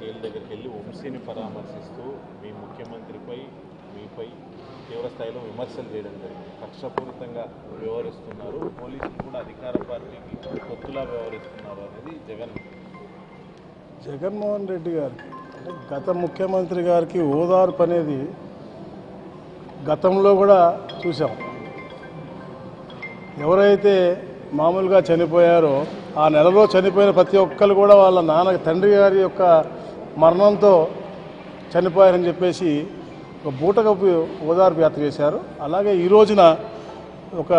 Jail దగ్గరికి వెళ్ళి వంశీని పరామర్శిస్తూ మీ ముఖ్యమంత్రిపై మీపై తీవ్ర స్థాయిలో విమర్శలు చేయడం జరిగింది. కక్షపూరితంగా వ్యవహరిస్తున్నారు, పోలీసులు కూడా అధికార పార్టీకి కొత్తలా వ్యవహరిస్తున్నారు అనేది జగన్మోహన్ రెడ్డి గారికి అంటే గత ముఖ్యమంత్రి గారికి ఓదార్పు అనేది గతంలో కూడా చూసాం. ఎవరైతే మామూలుగా చనిపోయారో ఆ నెలలో చనిపోయిన ప్రతి ఒక్కరు కూడా వాళ్ళ తండ్రి గారి యొక్క మరణంతో చనిపోయారని చెప్పేసి ఒక బూటకపు ఓదార్పు యాత్ర చేశారు. అలాగే ఈ రోజున ఒక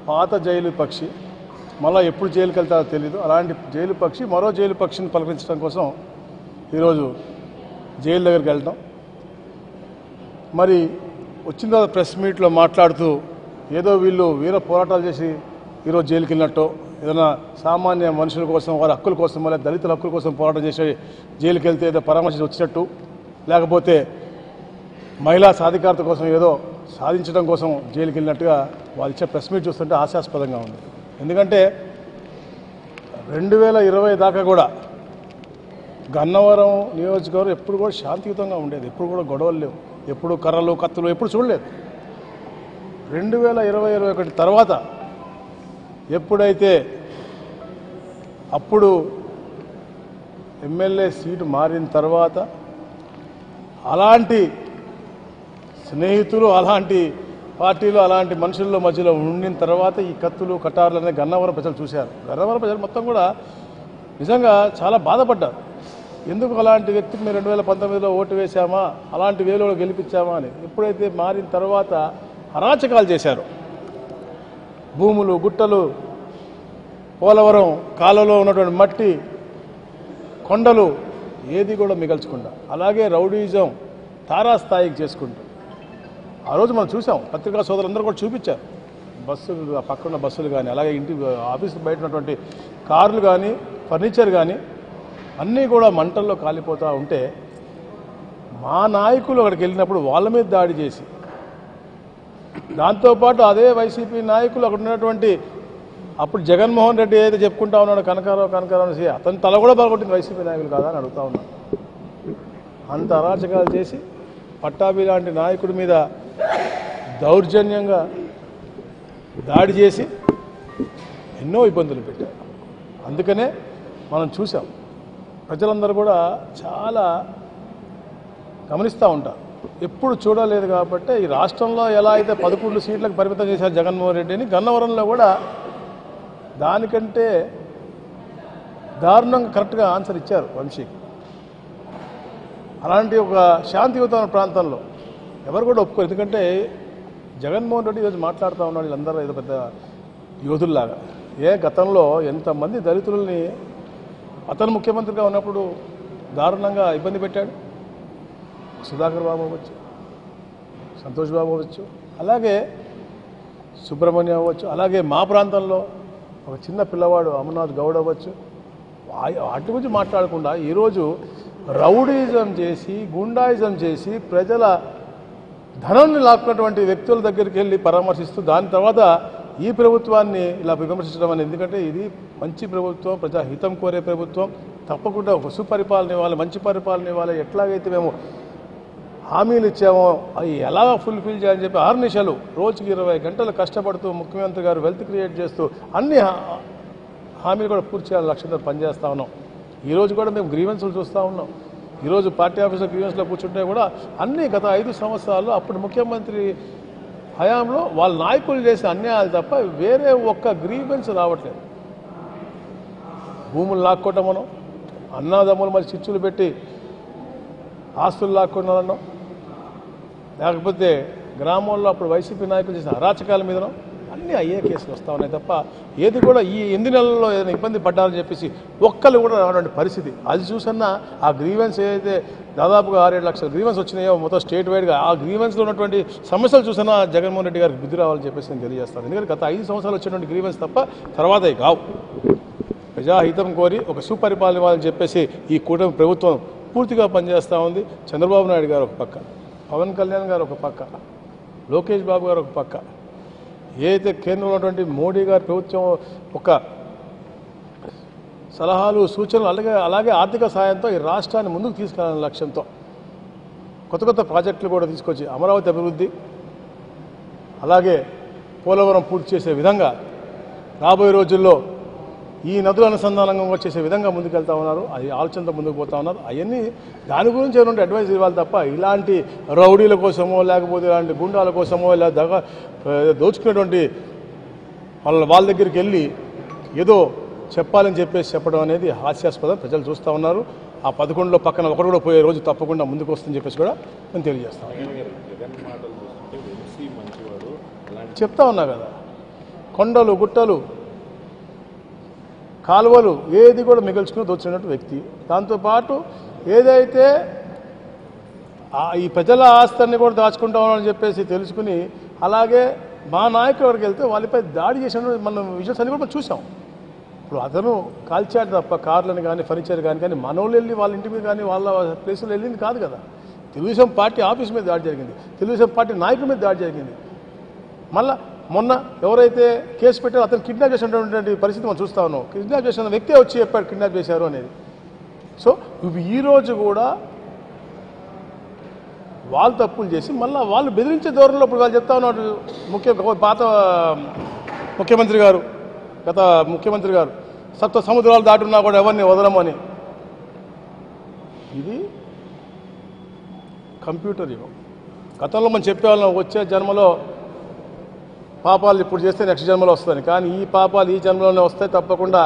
పాత జైలు పక్షి మళ్ళీ ఎప్పుడు జైలుకి వెళ్తారో తెలీదు, అలాంటి జైలు పక్షి మరో జైలు పక్షిని పలకరించడం కోసం ఈరోజు జైలు దగ్గరికి వెళ్ళటం. మరి వచ్చిన తర్వాత ప్రెస్ మీట్లో మాట్లాడుతూ ఏదో వీళ్ళు వీర పోరాటాలు చేసి ఈరోజు జైలుకి వెళ్ళినట్టు, ఏదైనా సామాన్య మనుషుల కోసం వారి హక్కుల కోసం మళ్ళీ దళితుల హక్కుల కోసం పోరాటం చేసి జైలుకి వెళ్తే ఏదో పరామర్శించి వచ్చినట్టు, లేకపోతే మహిళా సాధికారత కోసం ఏదో సాధించడం కోసం జైలుకి వెళ్ళినట్టుగా వాళ్ళు ఇచ్చే ప్రెస్ మీట్ చూస్తుంటే హాస్యాస్పదంగా ఉంది. ఎందుకంటే 2020 దాకా కూడా గన్నవరం నియోజకవర్గం ఎప్పుడు కూడా శాంతియుతంగా ఉండేది, ఎప్పుడు కూడా గొడవలు లేవు, ఎప్పుడు కర్రలు కత్తులు ఎప్పుడు చూడలేదు. 2020-21 తర్వాత ఎప్పుడైతే అప్పుడు ఎమ్మెల్యే సీటు మారిన తర్వాత అలాంటి స్నేహితులు అలాంటి పార్టీలు అలాంటి మనుషుల్లో మధ్యలో ఉండిన తర్వాత ఈ కత్తులు కటార్లు అనేది గన్నవరం ప్రజలు చూశారు. గన్నవరం ప్రజలు మొత్తం కూడా నిజంగా చాలా బాధపడ్డారు. ఎందుకు అలాంటి వ్యక్తికి మేము 2019లో ఓటు వేశామా, అలాంటి వేలో గెలిపించామా అని. ఎప్పుడైతే మారిన తర్వాత అరాచకాలు చేశారు, భూములు గుట్టలు పోలవరం కాలంలో ఉన్నటువంటి మట్టి కొండలు ఏది కూడా మిగల్చకుండా అలాగే రౌడీజం తారాస్థాయికి చేసుకుంటూ ఆ రోజు మనం చూసాం. పత్రికా సోదరులందరూ కూడా చూపించారు. బస్సులు పక్కన బస్సులు కానీ అలాగే ఇంటి ఆఫీసు బయట ఉన్నటువంటి కార్లు కానీ ఫర్నిచర్ కానీ అన్నీ కూడా మంటల్లో కాలిపోతూ ఉంటే మా నాయకులు అక్కడికి వెళ్ళినప్పుడు వాళ్ళ మీద దాడి చేసి, దాంతోపాటు అదే వైసీపీ నాయకులు అక్కడ ఉన్నటువంటి అప్పుడు జగన్మోహన్ రెడ్డి ఏదైతే చెప్పుకుంటా ఉన్నాడు కనకారావు అనేసి అతని తల కూడా బాగుంటుంది వైసీపీ నాయకులు కాదా అని అడుగుతా ఉన్నాను. అంత అరాచకాలు చేసి పట్టాభి లాంటి నాయకుడి మీద దౌర్జన్యంగా దాడి చేసి ఎన్నో ఇబ్బందులు పెట్టారు. అందుకనే మనం చూసాం, ప్రజలందరూ కూడా చాలా గమనిస్తూ ఉంటారు. ఎప్పుడు చూడలేదు కాబట్టి ఈ రాష్ట్రంలో ఎలా అయితే 11 సీట్లకు పరిమితం చేశారు జగన్మోహన్ రెడ్డిని, గన్నవరంలో కూడా దానికంటే దారుణంగా కరెక్ట్గా ఆన్సర్ ఇచ్చారు వంశీకి. అలాంటి ఒక శాంతియుతమైన ప్రాంతంలో ఎవరు కూడా ఒప్పుకోరు. ఎందుకంటే జగన్మోహన్ రెడ్డి ఈరోజు మాట్లాడుతూ ఉన్నాడు వీళ్ళందరూ ఏదో పెద్ద యోధుల్లాగా. గతంలో ఎంతమంది దళితులని అతను ముఖ్యమంత్రిగా ఉన్నప్పుడు దారుణంగా ఇబ్బంది పెట్టాడు. సుధాకర్ బాబు అవ్వచ్చు, సంతోష్ బాబు అవ్వచ్చు, అలాగే సుబ్రహ్మణ్యం అవ్వచ్చు, అలాగే మా ప్రాంతంలో ఒక చిన్న పిల్లవాడు అమర్నాథ్ గౌడ్ అవ్వచ్చు. వాటి గురించి మాట్లాడకుండా ఈరోజు రౌడీజం చేసి గుండాయిజం చేసి ప్రజల ధనాన్ని లాక్కున్నటువంటి వ్యక్తుల దగ్గరికి వెళ్ళి పరామర్శిస్తూ దాని తర్వాత ఈ ప్రభుత్వాన్ని ఇలా విమర్శించడం అనేది. ఎందుకంటే ఇది మంచి ప్రభుత్వం, ప్రజాహితం కోరే ప్రభుత్వం, తప్పకుండా ఒక సుపరిపాలన ఇవ్వాలి, మంచి పరిపాలన ఇవ్వాలి. ఎట్లాగైతే మేము హామీలు ఇచ్చామో అవి ఎలా ఫుల్ఫిల్ చేయాలని చెప్పి 6 నిమిషాలు రోజుకి 20 గంటలు కష్టపడుతూ ముఖ్యమంత్రి గారు వెల్త్ క్రియేట్ చేస్తూ అన్ని హామీలు కూడా పూర్తి చేయాలని లక్ష్యంతో పనిచేస్తూ ఉన్నాం. ఈరోజు కూడా మేము గ్రీవెన్స్లు చూస్తూ ఉన్నాం. ఈరోజు పార్టీ ఆఫీసులో గ్రీవెన్స్లో కూర్చుంటే కూడా అన్నీ గత 5 సంవత్సరాలు అప్పుడు ముఖ్యమంత్రి హయాంలో వాళ్ళ నాయకులు చేసే అన్యాయాలు తప్ప వేరే ఒక్క గ్రీవెన్స్ రావట్లేదు. భూములు లాక్కోవటం మనం, అన్నదమ్ములు మరి చిచ్చులు పెట్టి ఆస్తులు లాక్కున్నారన్నాం, లేకపోతే గ్రామంలో అప్పుడు వైసీపీ నాయకులు చేసిన అరాచకాల మీదనో అన్నీ అయ్యే కేసులు వస్తూ ఉన్నాయి తప్ప ఏది కూడా ఈ 8 నెలల్లో ఏదైనా ఇబ్బంది పడ్డారని చెప్పేసి ఒక్కళ్ళు కూడా రావడానికి పరిస్థితి. అది చూసన్నా ఆ గ్రీవెన్స్ ఏదైతే దాదాపుగా 6-7 లక్షల గ్రీవెన్స్ వచ్చినాయో మొత్తం స్టేట్ వైడ్గా ఆ గ్రీవెన్స్లో ఉన్నటువంటి సమస్యలు చూసినా జగన్మోహన్ రెడ్డి గారికి బుద్ధి రావాలని చెప్పేసి నేను తెలియజేస్తాను. ఎందుకంటే గత 5 సంవత్సరాలు వచ్చినటువంటి గ్రీవెన్స్ తప్ప తర్వాత కావు. ప్రజాహితం కోరి ఒక సుపరిపాలన ఇవ్వాలని చెప్పేసి ఈ కూటమి ప్రభుత్వం పూర్తిగా పనిచేస్తూ ఉంది. చంద్రబాబు నాయుడు గారు ఒక పక్క, పవన్ కళ్యాణ్ గారు ఒక పక్క, లోకేష్ బాబు గారు ఒక పక్క, ఏదైతే కేంద్రంలో ఉన్నటువంటి మోడీ గారి ప్రభుత్వం ఒక సలహాలు సూచనలు అలాగే ఆర్థిక సాయంతో ఈ రాష్ట్రాన్ని ముందుకు తీసుకెళ్లాలనే లక్ష్యంతో కొత్త కొత్త ప్రాజెక్టులు కూడా తీసుకొచ్చి అమరావతి అభివృద్ధి అలాగే పోలవరం పూర్తి చేసే విధంగా రాబోయే రోజుల్లో ఈ నదుల అనుసంధానంగా చేసే విధంగా ముందుకెళ్తా ఉన్నారు. అది ఆలోచనతో ముందుకు పోతా ఉన్నారు. అవన్నీ దాని గురించి ఏమంటే అడ్వైజ్ ఇవ్వాలి తప్ప ఇలాంటి రౌడీల కోసమో లేకపోతే ఇలాంటి గుండాల కోసమో ఇలా దోచుకునేటువంటి వాళ్ళ దగ్గరికి వెళ్ళి ఏదో చెప్పాలని చెప్పడం అనేది హాస్యాస్పదం. ప్రజలు చూస్తూ ఉన్నారు. ఆ 11లో పక్కన ఒకరు కూడా పోయే రోజు తప్పకుండా ముందుకు వస్తుందని చెప్పేసి కూడా నేను తెలియజేస్తాను. చెప్తా ఉన్నా కదా, కొండలు గుట్టలు కాలువలు ఏది కూడా మిగిల్చుకుని దోచుకున్నట్టు వ్యక్తి. దాంతోపాటు ఏదైతే ఈ ప్రజల ఆస్తుల్ని కూడా దాచుకుంటామని చెప్పేసి తెలుసుకుని అలాగే మా నాయకుల వరకు వెళ్తే వాళ్ళపై దాడి చేసిన మనం విజువల్స్ అన్ని కూడా మనం చూసాం. ఇప్పుడు అతను కాల్చాడు తప్ప కార్లను కానీ ఫర్నిచర్ కానీ మనోళ్ళు వెళ్ళి వాళ్ళ ఇంటి మీద కానీ వాళ్ళ ప్లేసులు వెళ్ళింది కాదు కదా. తెలుగుదేశం పార్టీ ఆఫీస్ మీద దాడి జరిగింది, తెలుగుదేశం పార్టీ నాయకుల మీద దాడి జరిగింది. మళ్ళా మొన్న ఎవరైతే కేసు పెట్టారో అతను కిడ్నాప్ చేసినటువంటి పరిస్థితి మనం చూస్తా ఉన్నాం. కిడ్నాప్ చేసిన వ్యక్తే వచ్చి చెప్పాడు కిడ్నాప్ చేశారు అనేది. సో ఈరోజు కూడా వాళ్ళు తప్పులు చేసి మళ్ళీ వాళ్ళు బెదిరించే ధోరణిలో ఇప్పుడు వాళ్ళు చెప్తా ఉన్నాడు. పాత ముఖ్యమంత్రి గారు గత ముఖ్యమంత్రి గారు సప్త సముద్రాలు దాటున్నా కూడా ఎవరిని వదలమని. ఇది కంప్యూటర్ యుగం. గతంలో మనం చెప్పేవాళ్ళం వచ్చే జన్మలో పాపాలు ఇప్పుడు చేస్తే నెక్స్ట్ జన్మలో వస్తుంది, కానీ ఈ పాపాలు ఈ జన్మలోనే వస్తాయి తప్పకుండా.